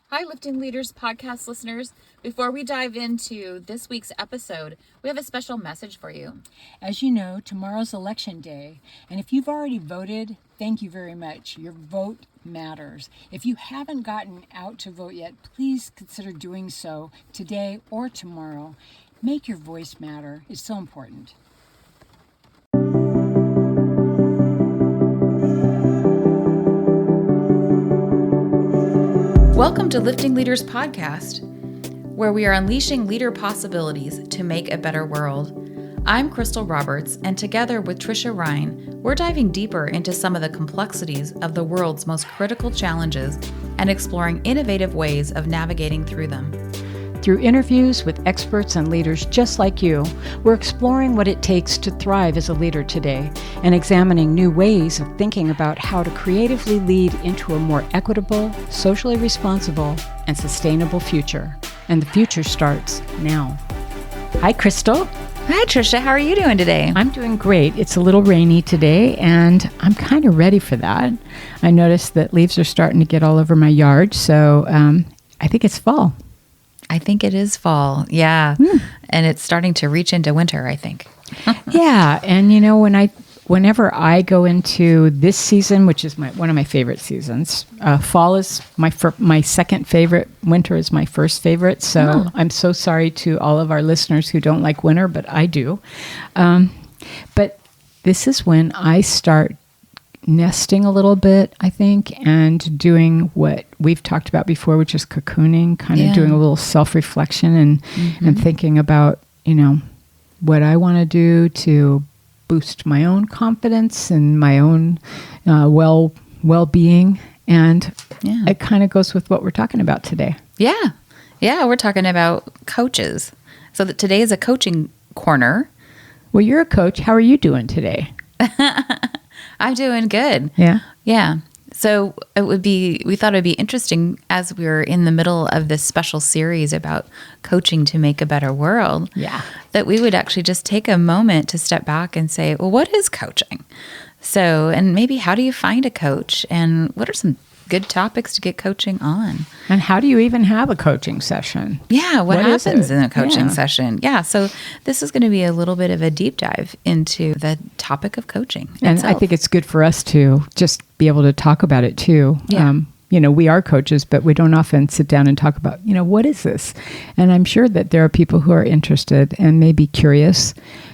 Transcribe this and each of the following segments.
Hi, Lifting Leaders podcast listeners. Before we dive into this week's episode, we have a special message for you. As you know, tomorrow's election day, and if you've already voted, thank you very much. Your vote matters. If you haven't gotten out to vote yet, please consider doing so today or tomorrow. Make your voice matter. It's so important. Welcome to Lifting Leaders podcast, where we are unleashing leader possibilities to make a better world. I'm Crystal Roberts, and together with Trisha Ryan, we're diving deeper into some of the complexities of the world's most critical challenges and exploring innovative ways of navigating through them. Through interviews with experts and leaders just like you, we're exploring what it takes to thrive as a leader today and examining new ways of thinking about how to creatively lead into a more equitable, socially responsible, and sustainable future. And the future starts now. Hi, Crystal. Hi, Trisha. How are you doing today? I'm doing great. It's a little rainy today, and I'm kind of ready for that. I noticed that leaves are starting to get all over my yard, so I think it's fall. I think it is fall. Yeah. And it's starting to reach into winter, I think. Yeah. And you know, whenever I go into this season, which is one of my favorite seasons, fall is my second favorite. Winter is my first favorite. So I'm so sorry to all of our listeners who don't like winter, but I do. But this is when I start nesting a little bit, I think, and doing what we've talked about before, which is cocooning, kind of doing a little self-reflection and thinking about, you know, what I want to do to boost my own confidence and my own well-being. And it kind of goes with what we're talking about today. Yeah. Yeah, we're talking about coaches. So that today is a coaching corner. Well, you're a coach. How are you doing today? I'm doing good. Yeah. Yeah. So we thought it would be interesting as we're in the middle of this special series about coaching to make a better world. Yeah. That we would actually just take a moment to step back and say, well, what is coaching? So, and maybe how do you find a coach, and what are some good topics to get coaching on? And how do you even have a coaching session? Yeah, what happens in a coaching session? Yeah, so this is going to be a little bit of a deep dive into the topic of coaching And itself. I think it's good for us to just be able to talk about it too. Yeah. You know, we are coaches, but we don't often sit down and talk about, you know, what is this? And I'm sure that there are people who are interested and may be curious,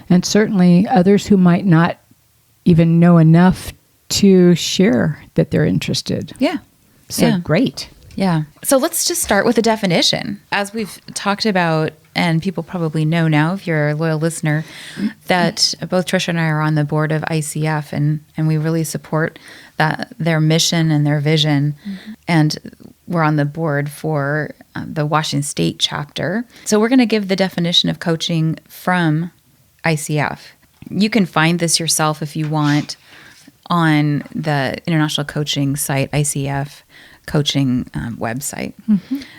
and certainly others who might not even know enough to share that they're interested. Yeah. So great. Yeah. So let's just start with a definition. As we've talked about, and people probably know now if you're a loyal listener, that both Trisha and I are on the board of ICF, and we really support their mission and their vision. And we're on the board for the Washington State chapter. So we're going to give the definition of coaching from ICF. You can find this yourself if you want on the international coaching site, ICF coaching website.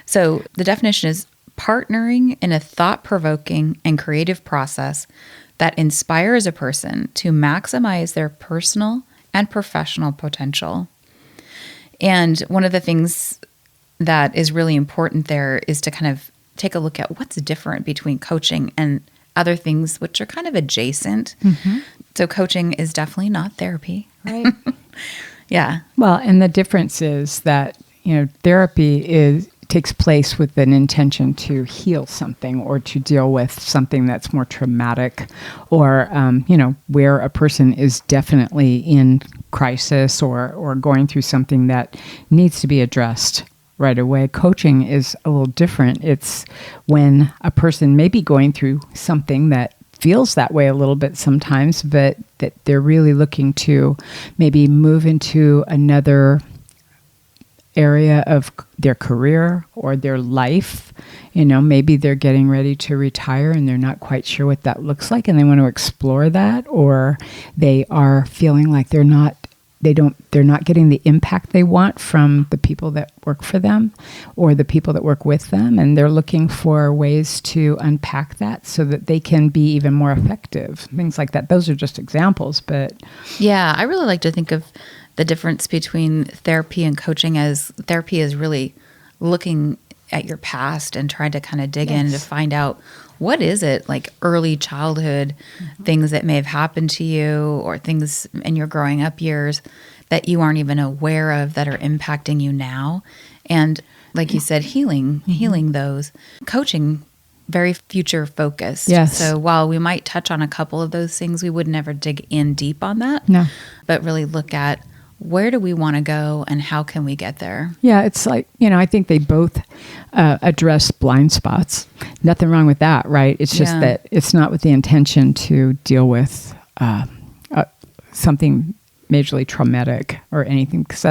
So the definition is partnering in a thought-provoking and creative process that inspires a person to maximize their personal and professional potential. And one of the things that is really important there is to kind of take a look at what's different between coaching and other things which are kind of adjacent. So coaching is definitely not therapy, right? Yeah. Well, and the difference is that, you know, therapy takes place with an intention to heal something or to deal with something that's more traumatic, or, you know, where a person is definitely in crisis or going through something that needs to be addressed right away. Coaching is a little different. It's when a person may be going through something that feels that way a little bit sometimes, but that they're really looking to maybe move into another area of their career or their life. You know, maybe they're getting ready to retire and they're not quite sure what that looks like, and they want to explore that, or they are feeling like they're not getting the impact they want from the people that work for them or the people that work with them, and they're looking for ways to unpack that so that they can be even more effective. Things like that. Those are just examples, but yeah, I really like to think of the difference between therapy and coaching as therapy is really looking at your past and trying to kind of dig in to Yes. find out what is it, like early childhood things that may have happened to you or things in your growing up years that you aren't even aware of that are impacting you now. And like you said, healing those. Coaching, very future focused. Yes. So while we might touch on a couple of those things, we would never dig in deep on that. No. But really look at where do we want to go and how can we get there? Yeah, it's like, I think they both address blind spots. Nothing wrong with that, right? It's just that it's not with the intention to deal with something majorly traumatic or anything, because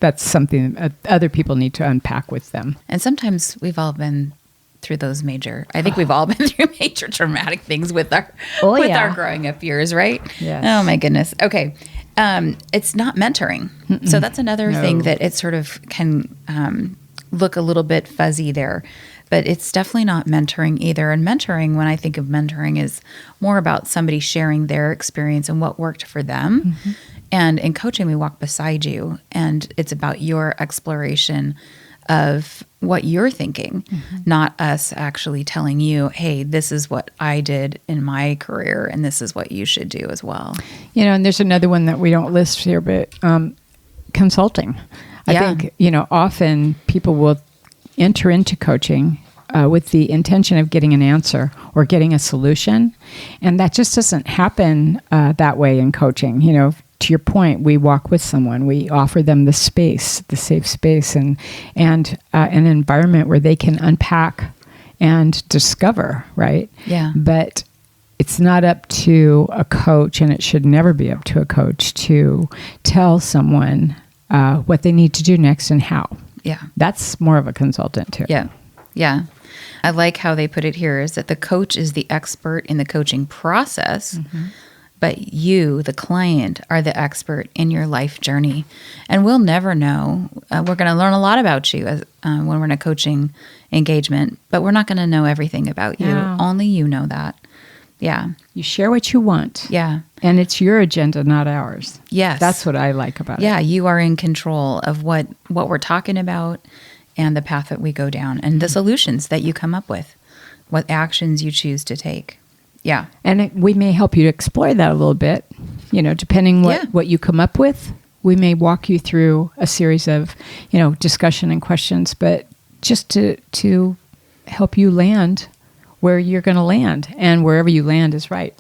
that's something that other people need to unpack with them. And sometimes we've all been through those I think we've all been through major traumatic things with our our growing up years, right? Yes. Oh my goodness. Okay. It's not mentoring. So that's another thing that it sort of can look a little bit fuzzy there, but it's definitely not mentoring either. And mentoring, when I think of mentoring, is more about somebody sharing their experience and what worked for them. And in coaching, we walk beside you, and it's about your exploration of what you're thinking, not us actually telling you, hey, this is what I did in my career, and this is what you should do as well. And there's another one that we don't list here, but consulting. I think, often people will enter into coaching with the intention of getting an answer or getting a solution. And that just doesn't happen that way in coaching. To your point, we walk with someone. We offer them the space, the safe space, and an environment where they can unpack and discover, right? Yeah. But it's not up to a coach, and it should never be up to a coach to tell someone what they need to do next and how. Yeah. That's more of a consultant too. Yeah. Yeah. I like how they put it here is that the coach is the expert in the coaching process, but you, the client, are the expert in your life journey. And we'll never know. We're going to learn a lot about you as, when we're in a coaching engagement, but we're not going to know everything about you. No. Only you know that. Yeah. You share what you want. Yeah. And it's your agenda, not ours. Yes. That's what I like about it. Yeah. You are in control of what we're talking about and the path that we go down and the solutions that you come up with, what actions you choose to take. Yeah. And we may help you to explore that a little bit, depending what you come up with. We may walk you through a series of, discussion and questions, but just to help you land where you're going to land, and wherever you land is right.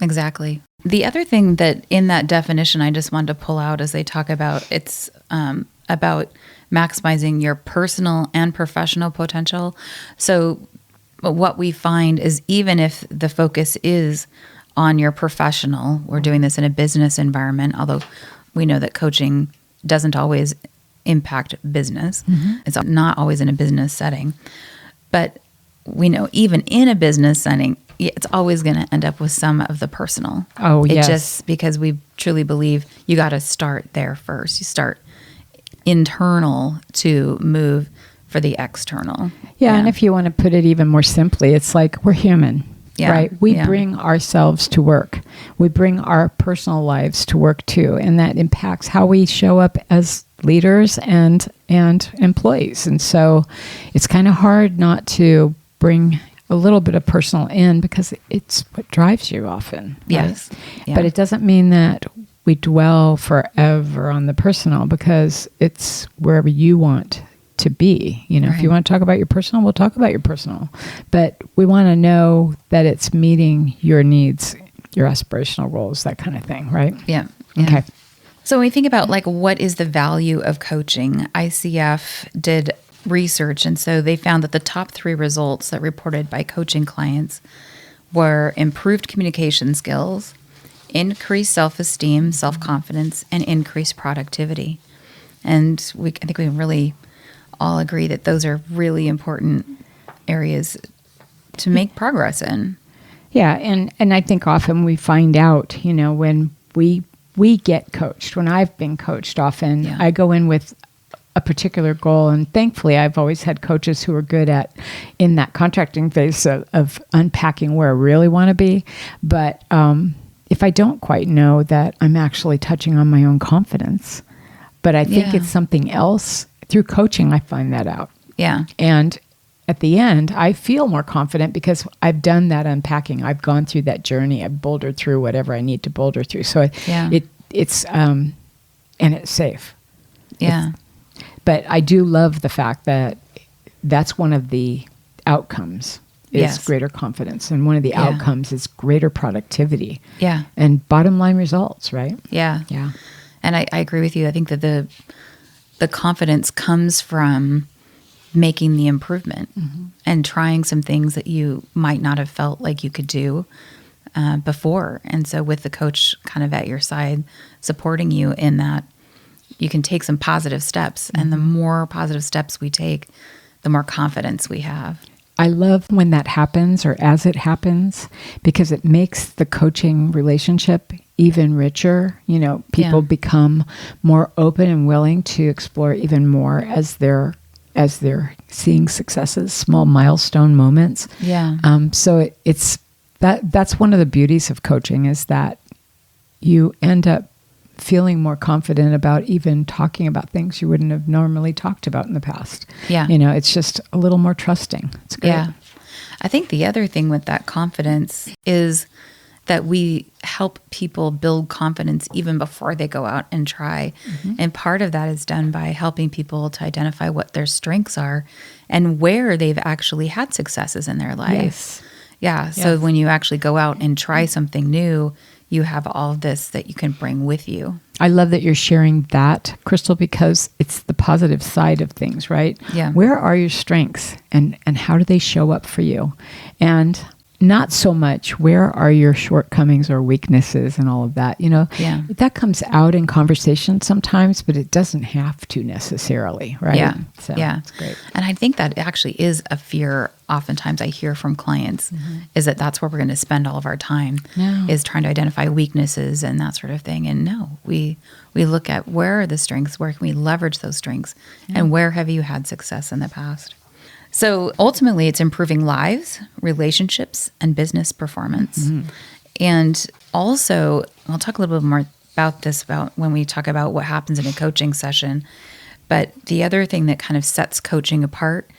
Exactly. The other thing that in that definition I just wanted to pull out as they talk about it's about maximizing your personal and professional potential. So what we find is even if the focus is on your professional, we're doing this in a business environment, although we know that coaching doesn't always impact business. It's not always in a business setting. But we know even in a business setting, it's always going to end up with some of the personal. Oh, yes. Just because we truly believe you got to start there first. You start internal to move for the external. Yeah, and if you want to put it even more simply, it's like we're human, right? We bring ourselves to work. We bring our personal lives to work too, and that impacts how we show up as leaders and employees. And so it's kind of hard not to bring a little bit of personal in because it's what drives you often. Yes. Right? Yeah. But it doesn't mean that we dwell forever on the personal, because it's wherever you want to be. If you want to talk about your personal, we'll talk about your personal. But we want to know that it's meeting your needs, your aspirational goals, that kind of thing, right? Yeah. Okay. So when we think about what is the value of coaching, ICF did research, and so they found that the top 3 results that reported by coaching clients were improved communication skills, increased self-esteem, self-confidence, and increased productivity. And I think we really all agree that those are really important areas to make progress in. Yeah, and I think often we find out, when we get coached, when I've been coached often, I go in with a particular goal, and thankfully I've always had coaches who are good at in that contracting phase of unpacking where I really want to be. But if I don't quite know that, I'm actually touching on my own confidence, but I think it's something else. Through coaching, I find that out. Yeah. And at the end, I feel more confident because I've done that unpacking. I've gone through that journey. I've bouldered through whatever I need to boulder through. So it's and it's safe. Yeah. But I do love the fact that that's one of the outcomes is greater confidence. And one of the outcomes is greater productivity. Yeah. And bottom line results, right? Yeah. Yeah. And I agree with you. I think that the confidence comes from making the improvement and trying some things that you might not have felt like you could do before. And so with the coach kind of at your side, supporting you in that, you can take some positive steps. And the more positive steps we take, the more confidence we have. I love when that happens or as it happens because it makes the coaching relationship even richer. You know, people become more open and willing to explore even more as they're seeing successes, small milestone moments. Yeah. So it's that's one of the beauties of coaching is that you end up feeling more confident about even talking about things you wouldn't have normally talked about in the past. Yeah. You know, it's just a little more trusting. It's great. Yeah. I think the other thing with that confidence is that we help people build confidence even before they go out and try. And part of that is done by helping people to identify what their strengths are and where they've actually had successes in their life. Yes. Yeah. So when you actually go out and try something new, you have all of this that you can bring with you. I love that you're sharing that, Crystal, because it's the positive side of things, right? Yeah. Where are your strengths and how do they show up for you? And not so much where are your shortcomings or weaknesses and all of that. You know, that comes out in conversation sometimes, but it doesn't have to necessarily, right? Yeah. So it's great. And I think that actually is a fear oftentimes I hear from clients is that that's where we're going to spend all of our time is trying to identify weaknesses and that sort of thing. And no, we look at where are the strengths, where can we leverage those strengths, and where have you had success in the past? So ultimately, it's improving lives, relationships, and business performance. And also, I'll talk a little bit more about this about when we talk about what happens in a coaching session. But the other thing that kind of sets coaching apart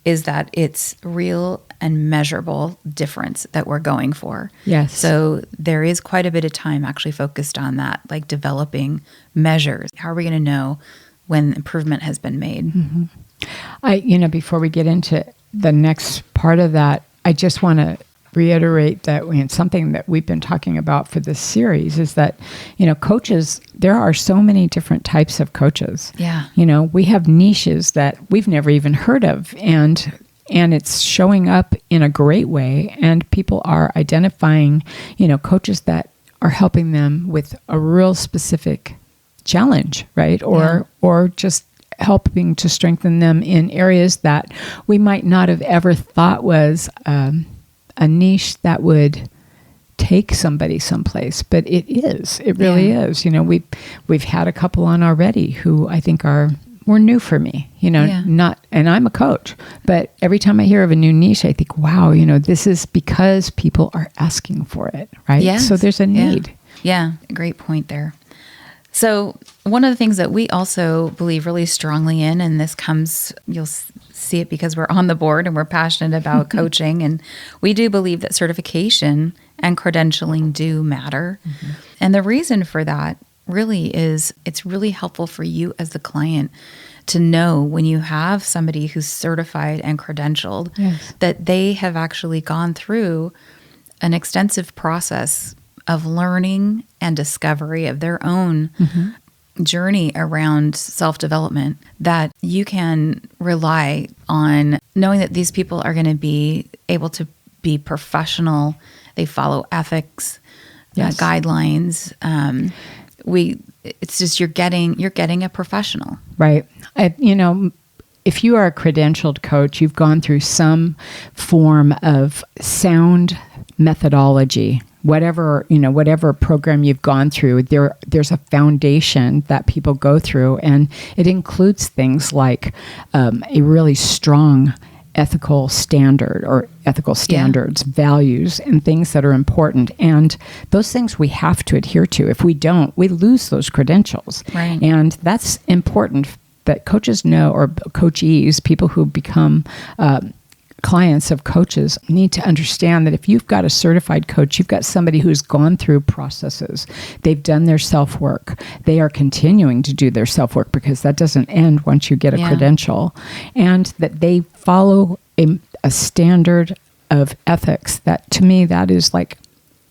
is that it's real and measurable difference that we're going for. Yes. So there is quite a bit of time actually focused on that, like developing measures. How are we going to know when improvement has been made? Before we get into the next part of that, I just want to reiterate that something that we've been talking about for this series is that, coaches, there are so many different types of coaches. Yeah. We have niches that we've never even heard of and it's showing up in a great way. And people are identifying, coaches that are helping them with a real specific challenge, right? Or just helping to strengthen them in areas that we might not have ever thought was a niche that would take somebody someplace, but it is. It really is. We've had a couple on already who I think were new for me. And I'm a coach, but every time I hear of a new niche, I think, wow, this is because people are asking for it, right? Yes. So there's a need. Yeah, great point there. So one of the things that we also believe really strongly in, and this comes, you'll see it because we're on the board and we're passionate about coaching, and we do believe that certification and credentialing do matter. And the reason for that really is it's really helpful for you as the client to know when you have somebody who's certified and credentialed that they have actually gone through an extensive process of learning and discovery of their own journey around self-development, that you can rely on knowing that these people are going to be able to be professional. They follow ethics, guidelines. It's just you're getting a professional, right? If you are a credentialed coach, you've gone through some form of sound methodology. Whatever program you've gone through, there's a foundation that people go through, and it includes things like a really strong ethical standard or ethical standards, values, and things that are important. And those things we have to adhere to. If we don't, we lose those credentials. Right. And that's important that coaches know, or coachees, people who become clients of coaches, need to understand that if you've got a certified coach, you've got somebody who's gone through processes. They've done their self-work. They are continuing to do their self-work, because that doesn't end once you get a credential. And that they follow a standard of ethics that, to me, that is like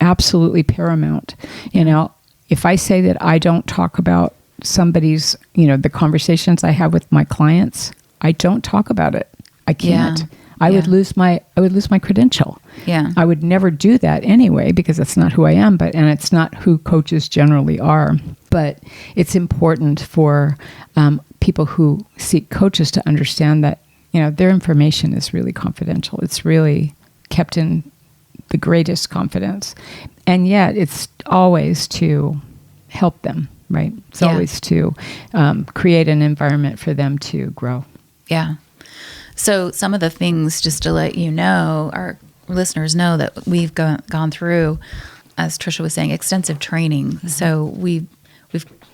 absolutely paramount. You know, if I say that I don't talk about somebody's, the conversations I have with my clients, I don't talk about it. I can't. Yeah. I would lose my credential. Yeah. I would never do that anyway, because that's not who I am, and it's not who coaches generally are. But it's important for people who seek coaches to understand that, their information is really confidential. It's really kept in the greatest confidence. And yet it's always to help them, right? It's always to create an environment for them to grow. Yeah. So some of the things, just to let you know, our listeners know, that we've gone through, as Tricia was saying, extensive training. Mm-hmm. So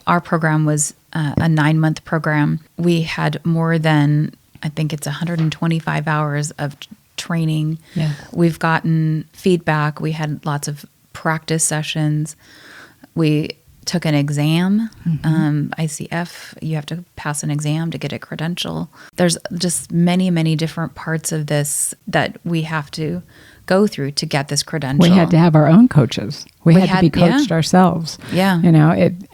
our program was a 9-month program. We had more than, I think it's 125 hours of training. Yeah. We've gotten feedback. We had lots of practice sessions. We took an exam, ICF. You have to pass an exam to get a credential. There's just many, many different parts of this that we have to go through to get this credential. We had to have our own coaches. We had to be coached ourselves. Yeah.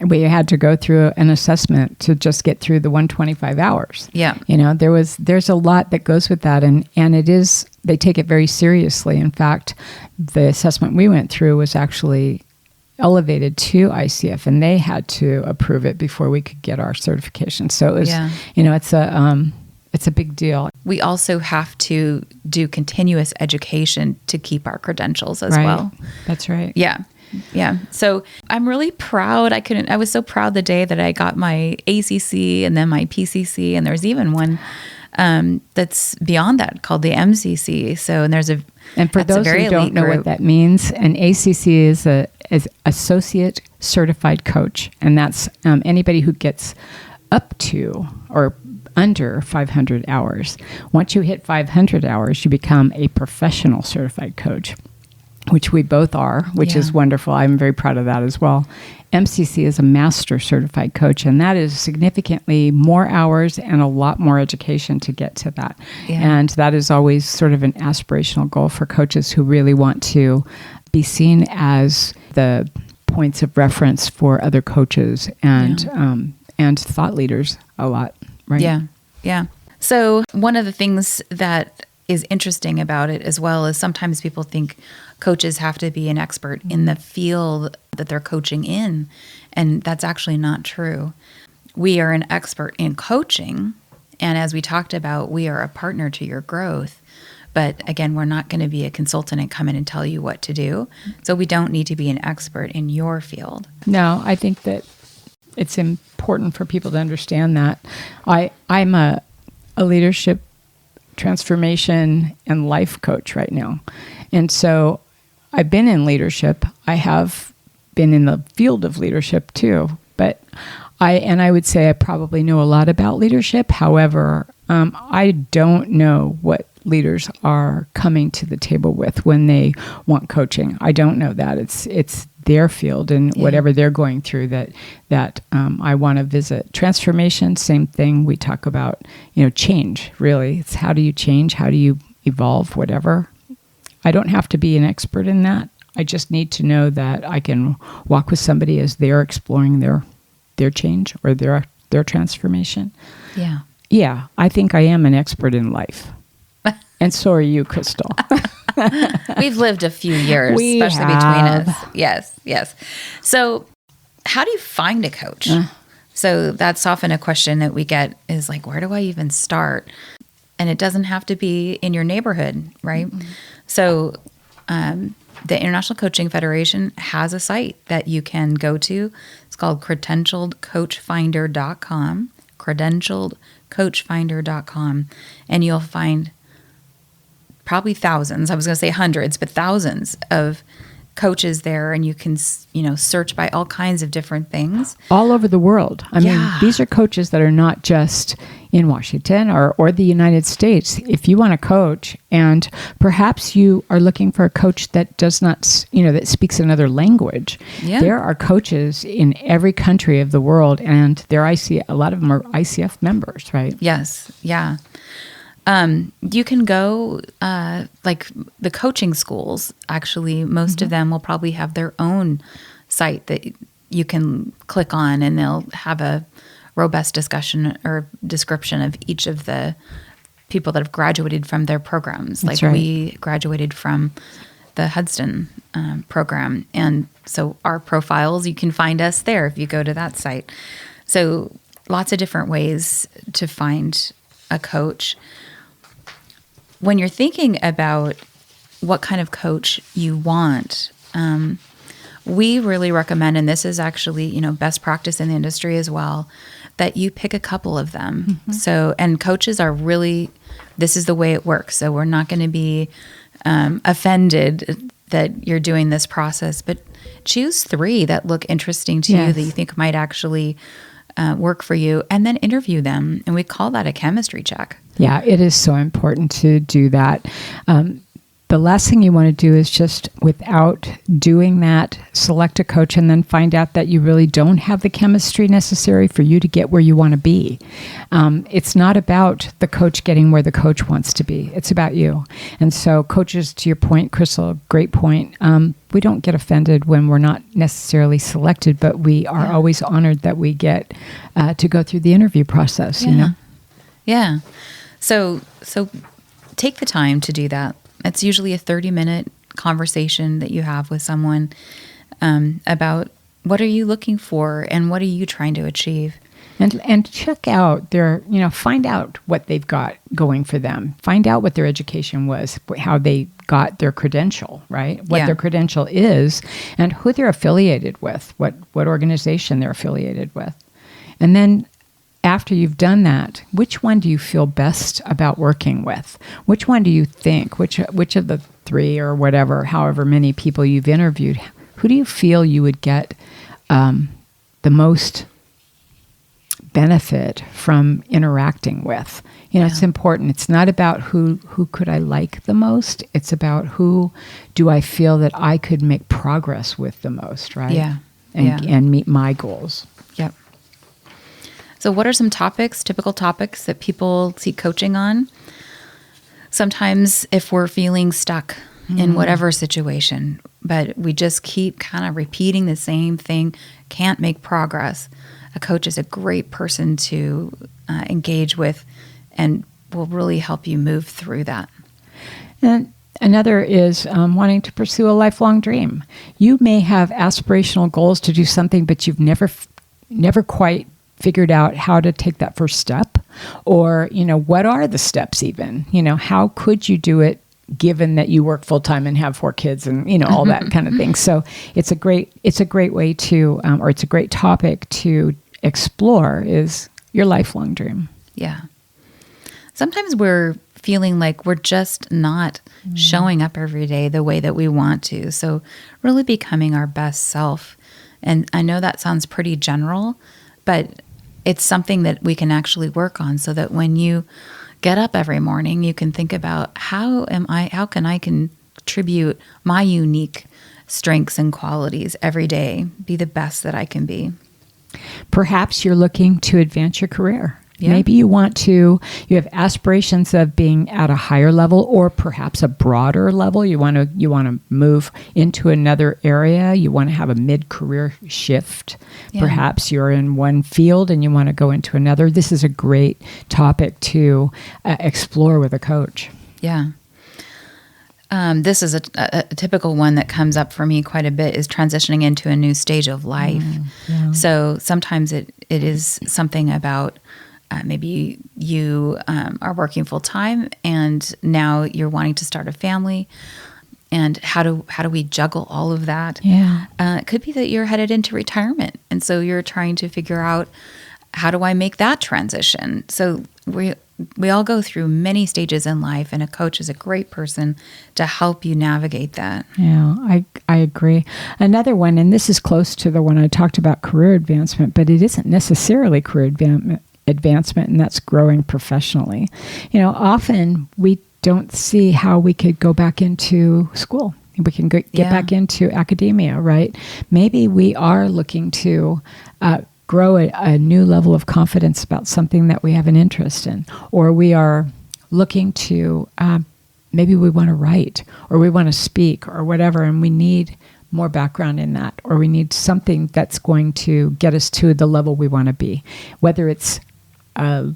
We had to go through an assessment to just get through the 125 hours. Yeah. There's a lot that goes with that, and they take it very seriously. In fact, the assessment we went through was actually elevated to ICF, and they had to approve it before we could get our certification. So it was, it's a big deal. We also have to do continuous education to keep our credentials as well. That's right. Yeah. Yeah. So I'm really proud. I was so proud the day that I got my ACC and then my PCC, and there's even one that's beyond that called the MCC. And for those who don't know what that means, an ACC is Associate Certified Coach, and that's anybody who gets up to or under 500 hours. Once you hit 500 hours, you become a professional certified coach, which we both are, which is wonderful. I'm very proud of that as well. MCC is a master certified coach, and that is significantly more hours and a lot more education to get to that. Yeah. And that is always sort of an aspirational goal for coaches who really want to be seen as the points of reference for other coaches and thought leaders a lot, right? Yeah, yeah. So one of the things that is interesting about it as well is sometimes people think coaches have to be an expert in the field that they're coaching in, and that's actually not true. We are an expert in coaching, and as we talked about, we are a partner to your growth. But again, we're not going to be a consultant and come in and tell you what to do. So we don't need to be an expert in your field. No, I think that it's important for people to understand that. I'm a leadership transformation and life coach right now. And so I've been in leadership. I have been in the field of leadership too. But I would say I probably know a lot about leadership. However, I don't know what leaders are coming to the table with when they want coaching. I don't know that. It's their field and whatever they're going through that I want to visit. Transformation, same thing. We talk about, change, really. It's how do you change? How do you evolve? Whatever. I don't have to be an expert in that. I just need to know that I can walk with somebody as they're exploring their change or their transformation. Yeah. Yeah, I think I am an expert in life. And so are you, Crystal. We've lived a few years, especially between us. Yes. So how do you find a coach? So that's often a question that we get is like, where do I even start? And it doesn't have to be in your neighborhood, right? Mm-hmm. So the International Coaching Federation has a site that you can go to. It's called credentialedcoachfinder.com, credentialedcoachfinder.com, and you'll find probably thousands, I was going to say hundreds, but thousands of coaches there, and you can, search by all kinds of different things. All over the world. I mean, Yeah. these are coaches that are not just in Washington or the United States. If you want to coach, and perhaps you are looking for a coach that does not, that speaks another language, Yeah. there are coaches in every country of the world, and a lot of them are ICF members, right? Yes. Yeah. You can go, like the coaching schools, actually, most of them will probably have their own site that you can click on, and they'll have a robust discussion or description of each of the people that have graduated from their programs. That's like right. we graduated from the Hudson program. And so our profiles, you can find us there if you go to that site. So lots of different ways to find a coach. When you're thinking about what kind of coach you want, we really recommend, and this is actually, best practice in the industry as well, that you pick a couple of them. So, and coaches are really, this is the way it works. So we're not going to be offended that you're doing this process, but choose 3 that look interesting to you, that you think might actually work for you, and then interview them. And we call that a chemistry check. Yeah, it is so important to do that. The last thing you want to do is just, without doing that, select a coach and then find out that you really don't have the chemistry necessary for you to get where you want to be. It's not about the coach getting where the coach wants to be. It's about you. And so coaches, to your point, Crystal, great point. We don't get offended when we're not necessarily selected, but we are always honored that we get to go through the interview process, Yeah. So take the time to do that. It's usually a 30-minute conversation that you have with someone about what are you looking for and what are you trying to achieve. And check out find out what they've got going for them. Find out what their education was, how they got their credential, right? What their credential is, and who they're affiliated with, what organization they're affiliated with. And then after you've done that, which one do you feel best about working with? Which one do you think, which of the 3 or whatever, however many people you've interviewed, who do you feel you would get the most benefit from interacting with? It's important. It's not about who could I like the most. It's about who do I feel that I could make progress with the most, right? Yeah. And meet my goals. Yep. So what are some typical topics that people seek coaching on? Sometimes if we're feeling stuck in whatever situation, but we just keep kind of repeating the same thing, can't make progress, a coach is a great person to engage with and will really help you move through that. And another is wanting to pursue a lifelong dream. You may have aspirational goals to do something, but you've never quite figured out how to take that first step, or what are the steps even? How could you do it given that you work full time and have 4 kids and all that kind of thing. So it's a great way to or it's a great topic to explore, is your lifelong dream. Yeah. Sometimes we're feeling like we're just not showing up every day the way that we want to. So really becoming our best self. And I know that sounds pretty general, but it's something that we can actually work on, so that when you get up every morning, you can think about how can I contribute my unique strengths and qualities every day, be the best that I can be. Perhaps you're looking to advance your career. Yeah. Maybe you have aspirations of being at a higher level, or perhaps a broader level. You want to move into another area. You want to have a mid-career shift. Yeah. Perhaps you're in one field and you want to go into another. This is a great topic to explore with a coach. Yeah. This is a typical one that comes up for me quite a bit, is transitioning into a new stage of life. Yeah. So sometimes it is something about maybe you are working full time and now you're wanting to start a family. And how do we juggle all of that? Yeah. It could be that you're headed into retirement, and so you're trying to figure out how do I make that transition? So we all go through many stages in life, and a coach is a great person to help you navigate that. Yeah, I agree. Another one, and this is close to the one I talked about, career advancement, but it isn't necessarily career advancement, and that's growing professionally. Often we don't see how we could go back into school. We can get back into academia, right? Maybe we are looking to grow a new level of confidence about something that we have an interest in, or we are looking to, maybe we want to write, or we want to speak, or whatever, and we need more background in that, or we need something that's going to get us to the level we want to be, whether it's a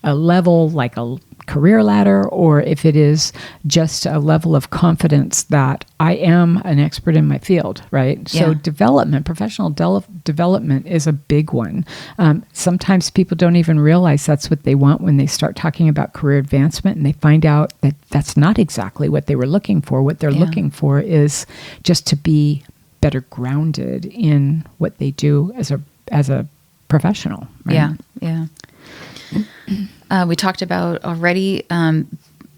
level like a career ladder, or if it is just a level of confidence that I am an expert in my field, right? So professional development is a big one. Sometimes people don't even realize that's what they want when they start talking about career advancement, and they find out that that's not exactly what they were looking for. What they're looking for is just to be better grounded in what they do as a professional. Right? Yeah. We talked about already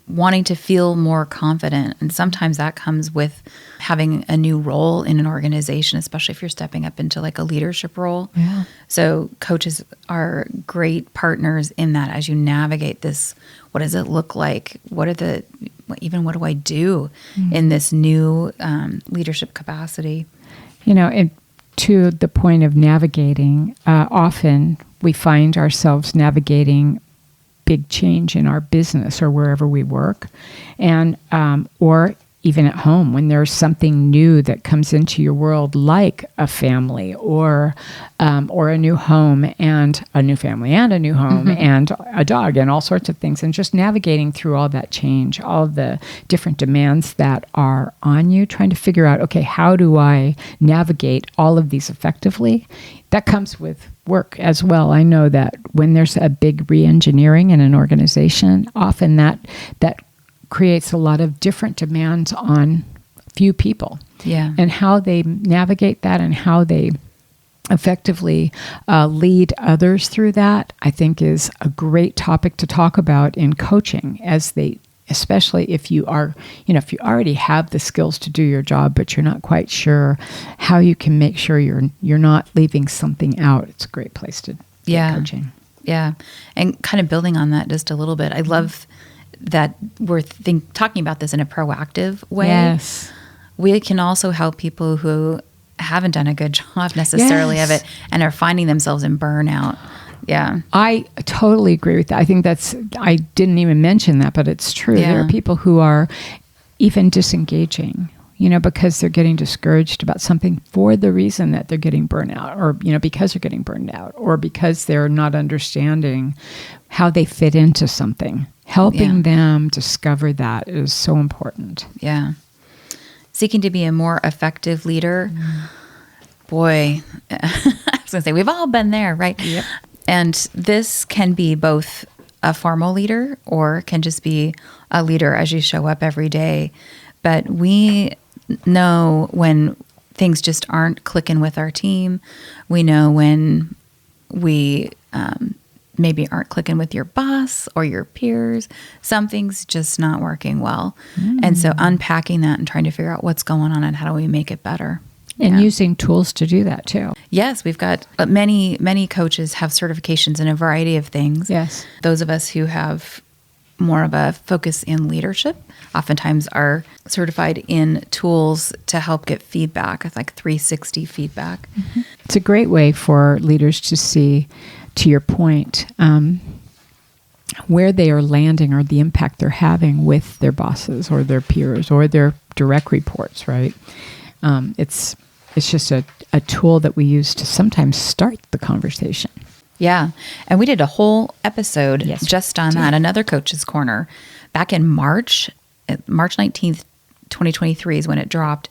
wanting to feel more confident. And sometimes that comes with having a new role in an organization, especially if you're stepping up into like a leadership role. Yeah. So coaches are great partners in that as you navigate this. What does it look like? What do I do in this new leadership capacity? And to the point of navigating, often we find ourselves navigating big change in our business or wherever we work, and or even at home when there's something new that comes into your world, like a family or a new home and a new family and a new home and a dog and all sorts of things, and just navigating through all that change, all the different demands that are on you, trying to figure out, okay, how do I navigate all of these effectively? That comes with work as well. I know that when there's a big re-engineering in an organization, often that creates a lot of different demands on few people. Yeah. And how they navigate that and how they effectively lead others through that, I think, is a great topic to talk about in coaching, especially if you are, if you already have the skills to do your job, but you're not quite sure how you can make sure you're not leaving something out. It's a great place to get coaching. Yeah. And kind of building on that just a little bit, I love that we're talking about this in a proactive way. Yes. We can also help people who haven't done a good job necessarily of it and are finding themselves in burnout. Yeah. I totally agree with that. I think I didn't even mention that, but it's true. Yeah. There are people who are even disengaging, because they're getting discouraged about something for the reason that they're getting burnout, or, because they're getting burned out, or because they're not understanding how they fit into something. Helping them discover that is so important. Yeah. Seeking to be a more effective leader. Boy, I was going to say, we've all been there, right? Yep. And this can be both a formal leader or can just be a leader as you show up every day. But we know when things just aren't clicking with our team. We know when we maybe aren't clicking with your boss or your peers. Something's just not working well. And so unpacking that and trying to figure out what's going on and how do we make it better. And using tools to do that too. Yes, we've got many coaches have certifications in a variety of things. Yes. Those of us who have more of a focus in leadership oftentimes are certified in tools to help get feedback, like 360 feedback. It's a great way for leaders to see, to your point, where they are landing or the impact they're having with their bosses or their peers or their direct reports, right? It's just a tool that we use to sometimes start the conversation. Yeah. And we did a whole episode just on that, another Coach's Corner, back in March 19th, 2023 is when it dropped,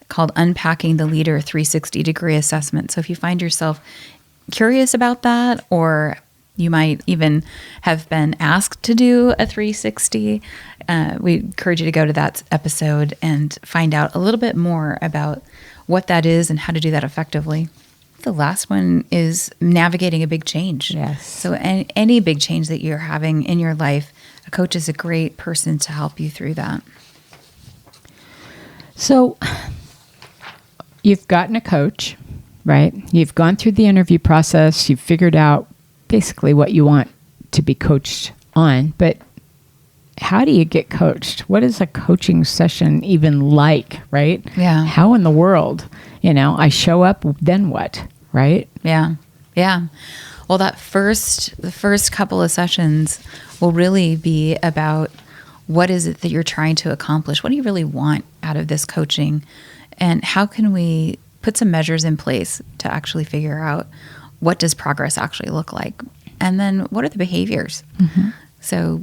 called Unpacking the Leader 360-Degree Assessment. So if you find yourself curious about that, or you might even have been asked to do a 360, we encourage you to go to that episode and find out a little bit more about what that is and how to do that effectively. The last one is navigating a big change. Yes. So any big change that you're having in your life, a coach is a great person to help you through that. So you've gotten a coach, right? You've gone through the interview process. You've figured out basically what you want to be coached on. But how do you get coached? What is a coaching session even like, right? Yeah. How in the world, I show up, then what, right? Yeah. Yeah. Well, the first couple of sessions will really be about what is it that you're trying to accomplish? What do you really want out of this coaching? And how can we put some measures in place to actually figure out what does progress actually look like? And then what are the behaviors? Mm-hmm. So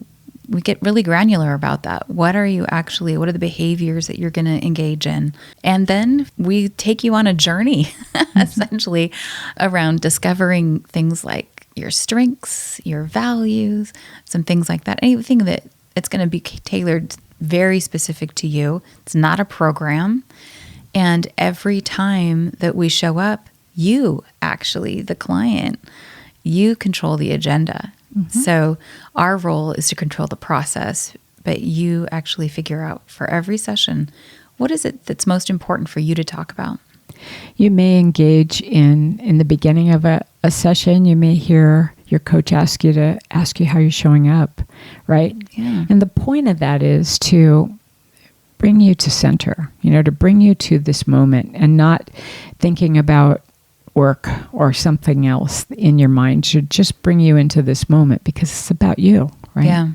we get really granular about that. What are the behaviors that you're going to engage in? And then we take you on a journey, essentially, around discovering things like your strengths, your values, some things like that. Anything that it's going to be tailored very specific to you. It's not a program. And every time that we show up, you actually, the client, you control the agenda. Mm-hmm. So our role is to control the process, but you actually figure out for every session, what is it that's most important for you to talk about? You may engage in the beginning of a session, you may hear your coach ask you how you're showing up, right? Yeah. And the point of that is to bring you to center, to bring you to this moment and not thinking about work or something else in your mind. Should just bring you into this moment because it's about you, right? Yeah.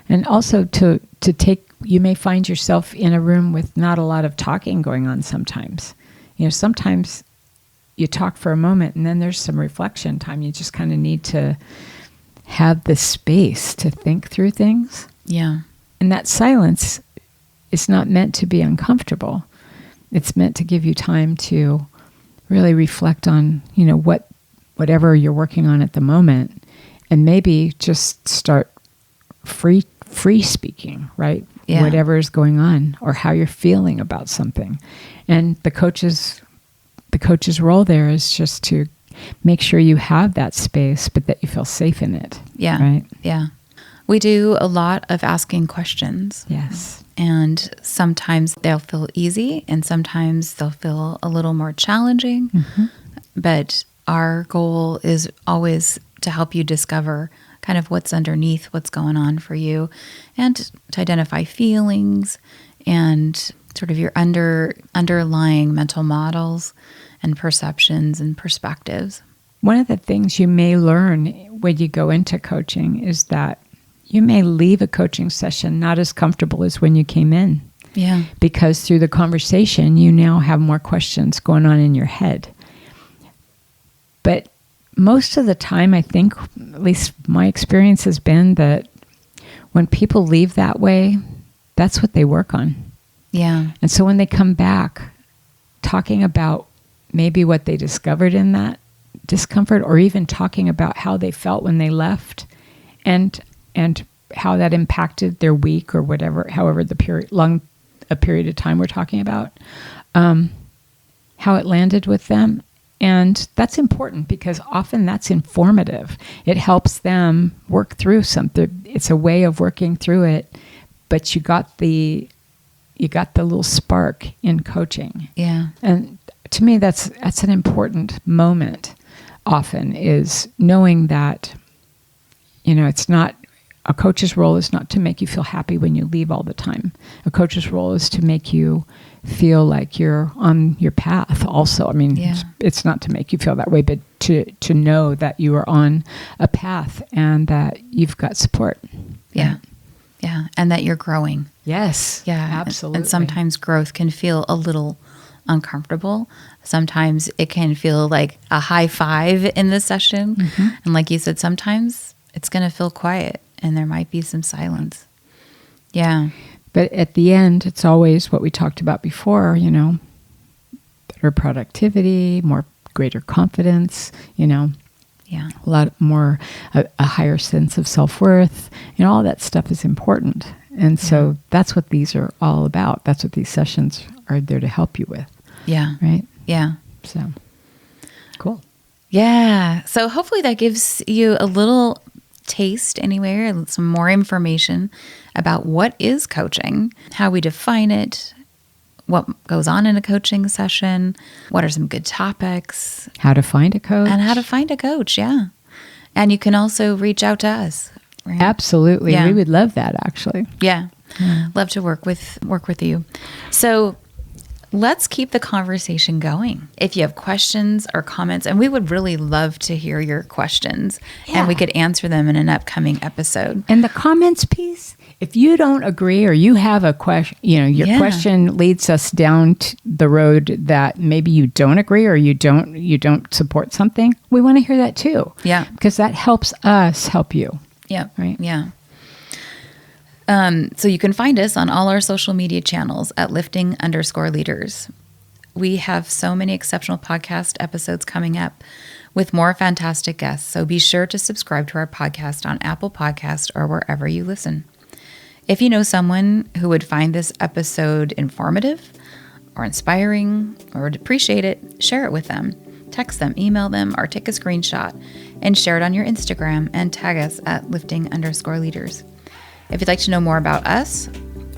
And also to take, you may find yourself in a room with not a lot of talking going on sometimes. Sometimes you talk for a moment and then there's some reflection time. You just kind of need to have the space to think through things. Yeah. And that silence is not meant to be uncomfortable. It's meant to give you time to really reflect on, whatever you're working on at the moment, and maybe just start free speaking, right? Yeah. Whatever is going on or how you're feeling about something. And the coach's role there is just to make sure you have that space, but that you feel safe in it. Yeah. Right? Yeah. We do a lot of asking questions. Yes. And sometimes they'll feel easy and sometimes they'll feel a little more challenging. Mm-hmm. But our goal is always to help you discover kind of what's underneath, what's going on for you, and to identify feelings and sort of your underlying mental models and perceptions and perspectives. One of the things you may learn when you go into coaching is that you may leave a coaching session not as comfortable as when you came in. Yeah. Because through the conversation, you now have more questions going on in your head. But most of the time, I think, at least my experience has been that when people leave that way, that's what they work on. Yeah. And so when they come back, talking about maybe what they discovered in that discomfort, or even talking about how they felt when they left, and how that impacted their week or whatever, however the period of time we're talking about, how it landed with them. And that's important because often that's informative. It helps them work through something. It's a way of working through it, but you got the little spark in coaching. Yeah. And to me, that's an important moment often, is knowing that, it's not, a coach's role is not to make you feel happy when you leave all the time. A coach's role is to make you feel like you're on your path also. I mean, yeah. It's not to make you feel that way, but to know that you are on a path and that you've got support. Yeah. Yeah. And that you're growing. Yes. Yeah. Absolutely. And sometimes growth can feel a little uncomfortable. Sometimes it can feel like a high five in the session. Mm-hmm. And like you said, sometimes it's going to feel quiet and there might be some silence. Yeah. But at the end, it's always what we talked about before, better productivity, greater confidence, Yeah. a lot more, a higher sense of self-worth, all that stuff is important. And so that's what these are all about. That's what these sessions are there to help you with. Yeah. Right? Yeah. So Cool. Yeah. So hopefully that gives you a little taste anyway, and some more information about what is coaching, how we define it, what goes on in a coaching session, what are some good topics, How to find a coach. and how to find a coach. Yeah. And you can also reach out to us. Right? Absolutely. Yeah. We would love that, actually. Yeah. Love to work with you. So let's keep the conversation going. If you have questions or comments, and we would really love to hear your questions, and we could answer them in an upcoming episode. And the comments piece, if you don't agree or you have a question, your question leads us down the road that maybe you don't agree or you don't support something, we want to hear that too. Yeah. Because that helps us help you. Yeah. Right. Yeah. So you can find us on all our social media channels at lifting_leaders. We have so many exceptional podcast episodes coming up with more fantastic guests. So be sure to subscribe to our podcast on Apple Podcast or wherever you listen. If you know someone who would find this episode informative or inspiring or would appreciate it, share it with them. Text them, email them, or take a screenshot and share it on your Instagram and tag us at lifting_leaders. If you'd like to know more about us,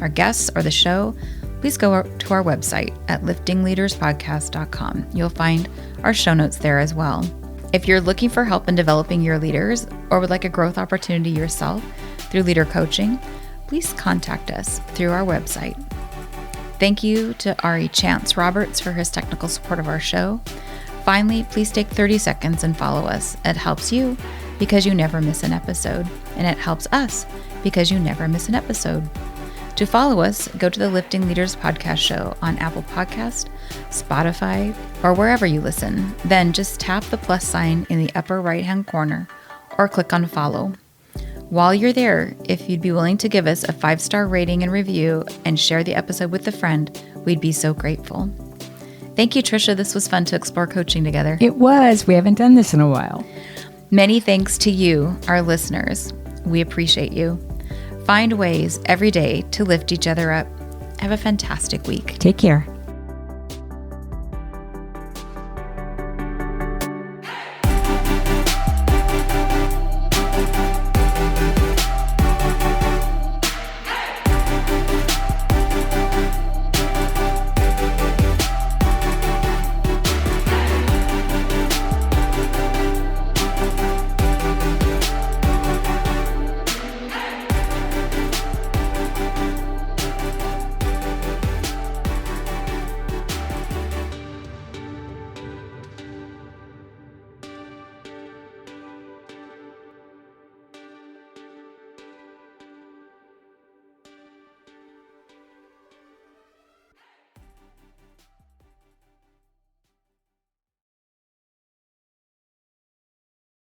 our guests, or the show, please go to our website at liftingleaderspodcast.com. You'll find our show notes there as well. If you're looking for help in developing your leaders or would like a growth opportunity yourself through leader coaching, please contact us through our website. Thank you to Ari Chance Roberts for his technical support of our show. Finally, please take 30 seconds and follow us. It helps you because you never miss an episode, and it helps us because you never miss an episode. To follow us, go to the Lifting Leaders Podcast Show on Apple Podcast, Spotify, or wherever you listen. Then just tap the plus sign in the upper right-hand corner or click on follow. While you're there, if you'd be willing to give us a 5-star rating and review and share the episode with a friend, we'd be so grateful. Thank you, Trisha. This was fun to explore coaching together. It was. We haven't done this in a while. Many thanks to you, our listeners. We appreciate you. Find ways every day to lift each other up. Have a fantastic week. Take care.